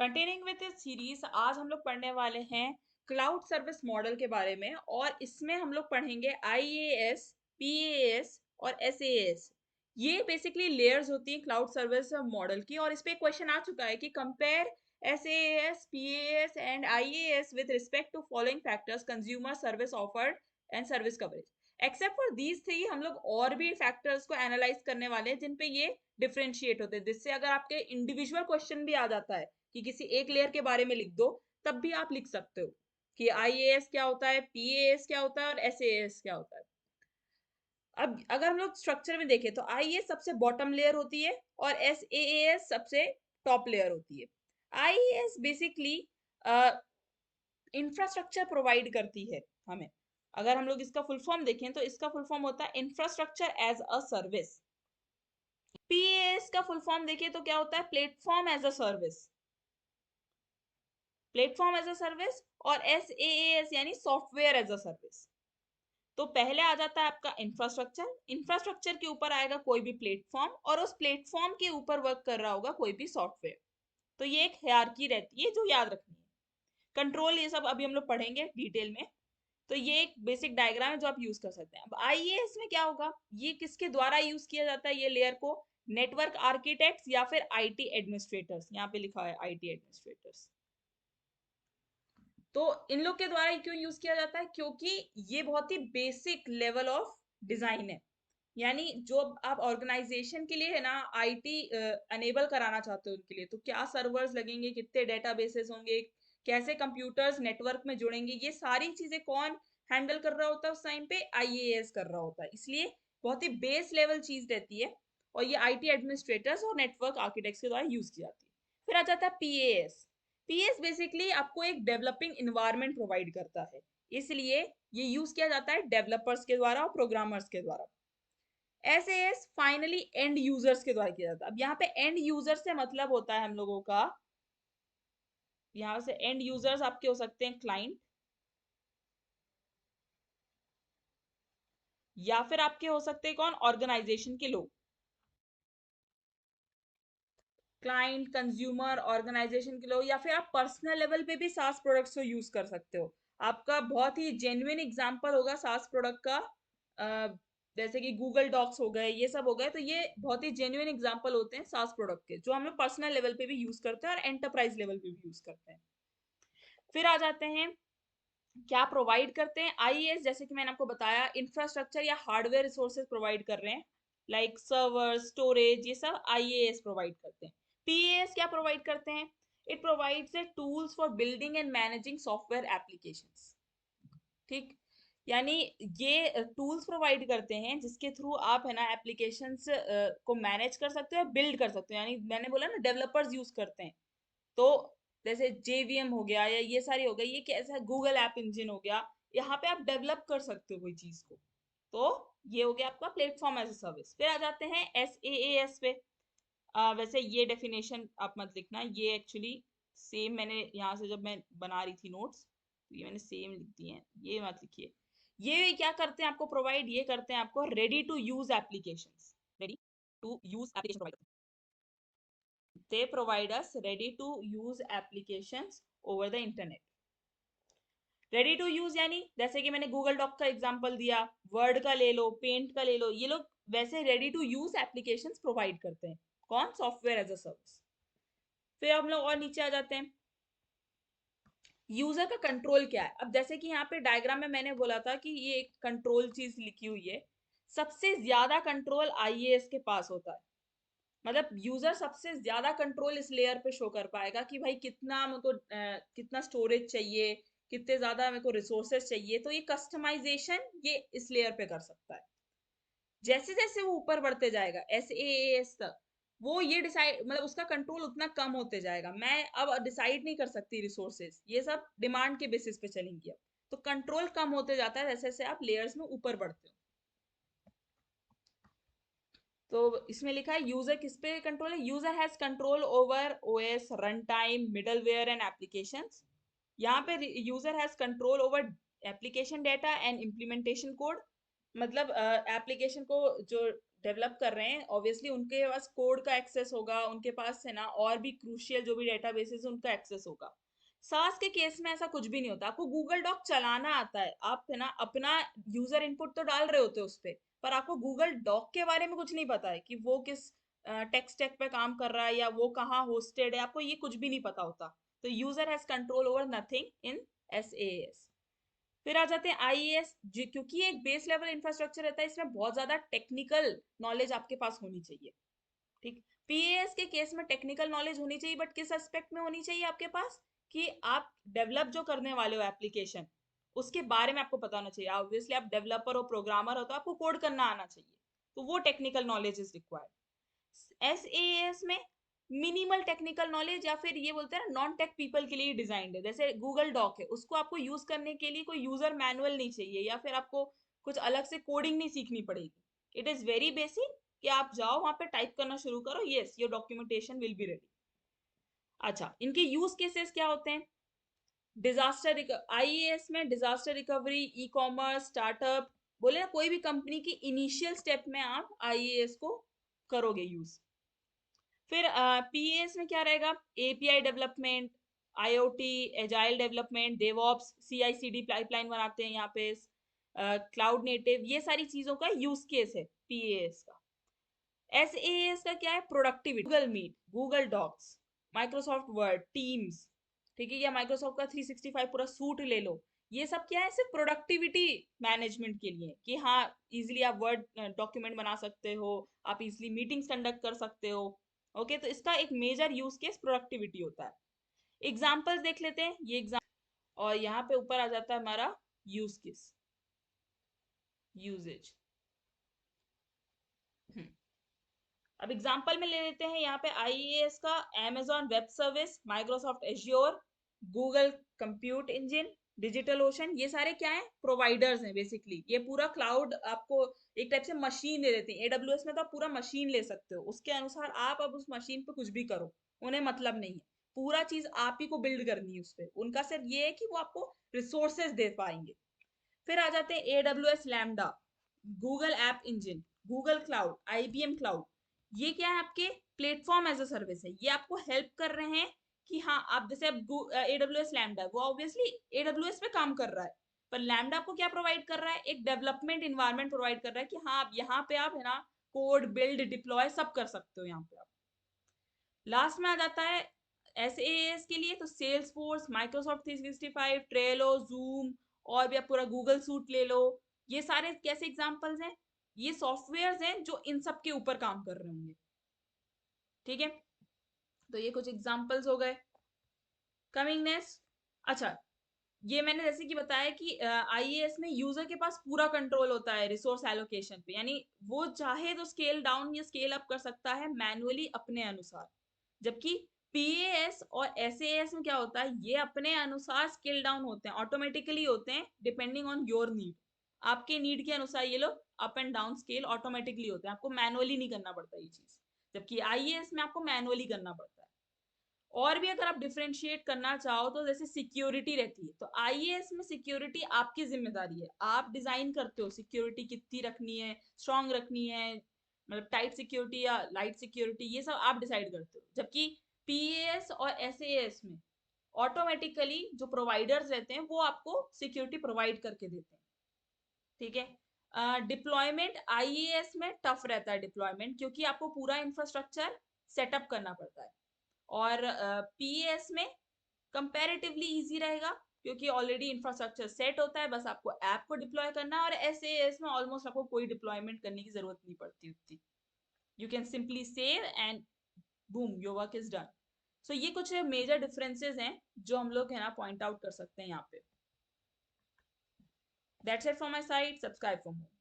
Continuing with this series, आज हम लोग पढ़ने वाले हैं क्लाउड सर्विस मॉडल के बारे में। और इसमें हम लोग पढ़ेंगे IaaS, PaaS और SaaS। ये बेसिकली लेयर्स होती हैं क्लाउड सर्विस मॉडल की। और इस पे क्वेश्चन आ चुका है कि compare SaaS, PaaS and IaaS with respect to following factors: consumer, service offered and service coverage. Except for these three, हम लोग और भी फैक्टर्स को एनालाइज करने वाले हैं जिन पे ये डिफरेंशिएट होते हैं, जिससे अगर आपके इंडिविजुअल क्वेश्चन भी आ जाता है कि किसी एक लेयर के बारे में लिख दो, तब भी आप लिख सकते हो कि IaaS क्या होता है, PaaS क्या होता है और SaaS क्या होता है। अब अगर हम लोग स्ट्रक्चर में देखें तो IaaS सबसे बॉटम लेयर होती है और SaaS सबसे टॉप लेयर होती है। IaaS बेसिकली इंफ्रास्ट्रक्चर प्रोवाइड करती है हमें। अगर हम लोग इसका फुल फॉर्म देखें तो इसका फुल फॉर्म होता है infrastructure as a service. PaaS का फुल फॉर्म देखिए तो क्या होता है, platform as a service, platform as a service. और SaaS यानी सॉफ्टवेयर एज अ सर्विस। तो पहले आ जाता है आपका इंफ्रास्ट्रक्चर, इंफ्रास्ट्रक्चर के ऊपर आएगा कोई भी प्लेटफॉर्म और उस प्लेटफॉर्म के ऊपर वर्क कर रहा होगा कोई भी सॉफ्टवेयर। तो ये एक हायरार्की रहती है जो याद रखनी है। कंट्रोल ये सब अभी हम लोग पढ़ेंगे डिटेल में। तो ये एक बेसिक डायग्राम है जो आप यूज कर सकते हैं। अब IaaS में क्या होगा, ये किसके द्वारा यूज किया जाता है ये लेयर को? नेटवर्क आर्किटेक्ट्स या फिर IT एडमिनिस्ट्रेटर्स। यहाँ पे लिखा है IT एडमिनिस्ट्रेटर्स। तो इन लोग के द्वारा क्यों यूज किया जाता है? क्योंकि ये बहुत ही बेसिक लेवल ऑफ डिजाइन है। यानी जो आप ऑर्गेनाइजेशन के लिए है ना IT अनेबल कराना चाहते हो उनके लिए, तो क्या सर्वर्स लगेंगे, कितने डेटाबेसेस होंगे, कैसे कंप्यूटर्स नेटवर्क में जुड़ेंगे, ये सारी चीजें कौन हैंडल कर रहा होता है उस टाइम पे? IaaS कर रहा होता है। इसलिए बहुत ही बेस लेवल चीज रहती है और ये IT एडमिनिस्ट्रेटर्स और नेटवर्क आर्किटेक्ट्स के द्वारा यूज की जाती है। फिर आ जाता है PaaS। PS बेसिकली आपको एक डेवलपिंग इन्वायरमेंट प्रोवाइड करता है, इसलिए ये यूज किया जाता है डेवलपर्स के द्वारा और प्रोग्रामर्स के द्वारा। SAS फाइनली एंड यूजर्स के द्वारा किया जाता है। अब यहाँ पे एंड यूजर से मतलब होता है हम लोगों का, यहाँ से एंड यूजर्स आपके हो सकते हैं क्लाइंट, या फिर आपके हो सकते हैं कौन, ऑर्गेनाइजेशन के लोग। क्लाइंट, कंज्यूमर, ऑर्गेनाइजेशन के लोग, या फिर आप पर्सनल लेवल पे भी SaaS प्रोडक्ट्स को यूज कर सकते हो। आपका बहुत ही जेन्युइन एग्जांपल होगा SaaS प्रोडक्ट का, जैसे कि गूगल डॉक्स हो गए, ये सब हो गए। तो ये बहुत ही जेन्युइन एग्जांपल होते हैं SaaS प्रोडक्ट के, जो हम लोग पर्सनल लेवल पे भी यूज करते हैं और एंटरप्राइज लेवल पे भी यूज करते हैं। फिर आ जाते हैं क्या प्रोवाइड करते हैं IaaS। जैसे कि मैंने आपको बताया, इंफ्रास्ट्रक्चर या हार्डवेयर रिसोर्सेज प्रोवाइड कर रहे हैं, लाइक सर्वर, स्टोरेज, ये सब IaaS प्रोवाइड करते हैं। PaaS क्या प्रोवाइड करते हैं? It provides tools for building and managing software applications. ठीक, यानी ये टूल्स प्रोवाइड करते हैं जिसके थ्रू आप है ना एप्लीकेशंस को मैनेज कर सकते हो, बिल्ड कर सकते हो। यानी मैंने बोला ना डेवलपर्स यूज करते हैं, तो जैसे JVM हो गया या ये सारी हो गई, ये कैसा गूगल ऐप इंजन हो गया, यहाँ पे आप डेवलप कर सकते हो कोई चीज को। तो ये हो गया आपका प्लेटफॉर्म एज अ सर्विस। फिर आ जाते हैं SaaS पे। वैसे ये डेफिनेशन आप मत लिखना, ये एक्चुअली सेम मैंने यहाँ से जब मैं बना रही थी नोट्स, तो ये मैंने सेम लिख दिए हैं, ये मत लिखिए। ये क्या करते हैं आपको प्रोवाइड, ये करते हैं आपको ready to use applications, ready to use application provide. they provide us ready to use applications over the internet। Ready to use यानी जैसे कि मैंने गूगल डॉक का एग्जांपल दिया, वर्ड का ले लो, पेंट का ले लो, ये लोग वैसे ready to use applications provide करते हैं। कौन? Software as a service. फिर हम लोग और नीचे आ जाते हैं, यूजर का कंट्रोल क्या है। अब जैसे कि यहाँ पे डायग्राम में मैंने बोला था कि ये एक कंट्रोल चीज लिखी हुई है। सबसे ज्यादा कंट्रोल IaaS के पास होता है। मतलब यूजर सबसे ज्यादा कंट्रोल इस लेयर पे शो कर पाएगा कि भाई कितना मेरे को कितना स्टोरेज चाहिए, कितने ज्यादा मेरे को रिसोर्सेस चाहिए। तो ये कस्टमाइजेशन ये इस लेयर पे कर सकता है। जैसे जैसे वो ऊपर बढ़ते जाएगा SaaS तक, वो ये डिसाइड, मतलब उसका कंट्रोल उतना कम होते जाएगा। मैं अब डिसाइड नहीं कर सकती रिसोर्सेज, ये सब डिमांड के बेसिस पे चलेंगी। अब तो कंट्रोल कम होते जाता है जैसे जैसे आप लेयर्स में ऊपर बढ़ते हो। तो इसमें लिखा है यूजर किस पे कंट्रोल है, user has control over OS, run time, middleware and applications. यहाँ पे user has control over application data and implementation code, मतलब एप्लीकेशन को जो डेवलप कर रहे हैं ऑब्वियसली उनके पास कोड का एक्सेस होगा, उनके पास है ना और भी क्रूशियल जो भी डेटाबेसेस है उनका एक्सेस होगा। सास के केस में ऐसा कुछ भी नहीं होता, आपको गूगल डॉक चलाना आता है, आप है ना अपना यूजर इनपुट तो डाल रहे होते हो उस पे, पर आपको गूगल डॉक के बारे में कुछ नहीं पता है कि वो किस टेक स्टैक पे काम कर रहा है या वो कहाँ होस्टेड है, आपको ये कुछ भी नहीं पता होता। तो user has control over nothing in SAS. फिर आ जाते हैं आईएएस, क्योंकि एक बेस लेवल इंफ्रास्ट्रक्चर रहता है, इसमें बहुत ज्यादा टेक्निकल नॉलेज आपके पास होनी चाहिए। ठीक। पीएएस के केस में टेक्निकल नॉलेज होनी चाहिए, बट किस एस्पेक्ट में होनी चाहिए आपके पास, कि आप डेवलप जो करने वाले हो एप्लीकेशन, उसके बारे में आपको पता होना चाहिए। ऑब्वियसली आप डेवलपर हो, प्रोग्रामर हो, तो आपको कोड करना आना चाहिए, तो वो technical knowledge is required. SAS में मिनिमल टेक्निकल नॉलेज, या फिर ये बोलते हैं ना नॉन टेक पीपल के लिए डिजाइंड है। जैसे गूगल डॉक है, उसको आपको यूज करने के लिए कोई यूजर मैनुअल नहीं चाहिए, या फिर आपको कुछ अलग से कोडिंग नहीं सीखनी पड़ेगी। इट इज वेरी बेसिक कि आप जाओ वहां पे टाइप करना शुरू करो, yes your documentation will be ready. अच्छा, इनके यूज केसेस क्या होते हैं? डिजास्टर आईएएस में disaster recovery, e commerce, startup, बोले ना कोई भी कंपनी की इनिशियल स्टेप में आप आईएएस को करोगे यूज। फिर पीएएस में क्या रहेगा? API development, IoT, agile development, DevOps, CICD pipeline बनाते हैं यहाँ पे, क्लाउड नेटिव, ये सारी चीजों का यूज केस है पीएएस का। एसएएस का क्या है? Productivity, Google Meet, Google Docs, Microsoft Word, Teams, ठीक है, या माइक्रोसॉफ्ट का 365 पूरा सूट ले लो। ये सब क्या है? सिर्फ प्रोडक्टिविटी मैनेजमेंट के लिए, कि हाँ इजिली आप वर्ड डॉक्यूमेंट बना सकते हो, आप इजिली मीटिंग्स कंडक्ट कर सकते हो। ओके, तो इसका एक मेजर यूज केस प्रोडक्टिविटी होता है। एग्जाम्पल्स देख लेते हैं, ये एग्जाम्पल, और यहाँ पे ऊपर आ जाता है हमारा यूज केस, यूजेज। अब एग्जांपल में ले लेते हैं यहाँ पे आईएएस का, amazon web service, Microsoft azure, Google compute engine, digital ocean, ये सारे क्या है? प्रोवाइडर्स हैं बेसिकली। ये पूरा क्लाउड आपको एक टाइप से मशीन दे देते हैं। एडब्ल्यूएस में तो आप पूरा मशीन ले सकते हो, उसके अनुसार आप अब उस मशीन पे कुछ भी करो, उन्हें मतलब नहीं है, पूरा चीज आप ही को बिल्ड करनी है उस पर। उनका सिर्फ ये है कि वो आपको रिसोर्सेज दे पाएंगे। फिर आ जाते हैं AWS lambda, Google app engine, Google cloud, IBM cloud. ये क्या है? आपके प्लेटफॉर्म एज अ सर्विस है, ये आपको हेल्प कर रहे हैं कि हाँ आप जैसे अब AWS लैम्डा, वो ऑब्वियसली AWS पे काम कर रहा है, पर लैम्डा आपको क्या प्रोवाइड कर रहा है? एक डेवलपमेंट इन्वायरमेंट प्रोवाइड कर रहा है, कि हाँ आप यहाँ पे आप है ना कोड बिल्ड डिप्लॉय सब कर सकते हो यहाँ पे आप। लास्ट में आ जाता है एसएएस के लिए, तो Salesforce, Microsoft 365, Trello, Zoom, और भी आप पूरा गूगल सूट ले लो। ये सारे कैसे एग्जांपल्स हैं? ये सॉफ्टवेयर्स हैं जो इन सब के ऊपर काम कर रहे होंगे। ठीक है, तो ये कुछ एग्जांपल्स हो गए। कमिंगनेस, अच्छा, ये मैंने जैसे कि बताया कि आईएएस में यूजर के पास पूरा कंट्रोल होता है रिसोर्स एलोकेशन पे, यानी वो चाहे तो स्केल डाउन या स्केल अप कर सकता है मैनुअली अपने अनुसार। जबकि पीएएस और एसएएस में क्या होता है? ये अपने अनुसार स्केल डाउन होते हैं, ऑटोमेटिकली होते हैं, डिपेंडिंग ऑन योर नीड। आपके नीड के अनुसार ये लोग up and down scale automatically होते हैं, आपको मैनुअली नहीं करना पड़ता ये चीज। जबकि आईएएस में आपको मैनुअली करना पड़ता है। और भी अगर आप डिफरेंशिएट करना चाहो तो जैसे सिक्योरिटी रहती है, तो आईएएस में सिक्योरिटी आपकी जिम्मेदारी है, आप डिजाइन करते हो सिक्योरिटी कितनी रखनी है, स्ट्रांग रखनी है, मतलब टाइट सिक्योरिटी या लाइट सिक्योरिटी, ये सब आप डिसाइड करते हो। जबकि पीएएस और एसएएस में ऑटोमेटिकली जो प्रोवाइडर्स रहते हैं वो आपको सिक्योरिटी प्रोवाइड करके देते हैं। ठीक है, डिप्लॉयमेंट आईएएस में टफ रहता है डिप्लॉयमेंट, क्योंकि आपको पूरा इंफ्रास्ट्रक्चर सेटअप करना पड़ता है। और पीएस में कंपैरेटिवली इजी रहेगा, क्योंकि ऑलरेडी इंफ्रास्ट्रक्चर सेट होता है, बस आपको ऐप को डिप्लॉय करना है। और एसएएस में ऑलमोस्ट आपको कोई डिप्लॉयमेंट करने की जरूरत नहीं पड़ती उतनी, you can simply save and boom your work is done. So ये कुछ मेजर डिफरेंसेस हैं जो हम लोग है ना पॉइंट आउट कर सकते हैं यहाँ पे। That's it from my side, subscribe for more.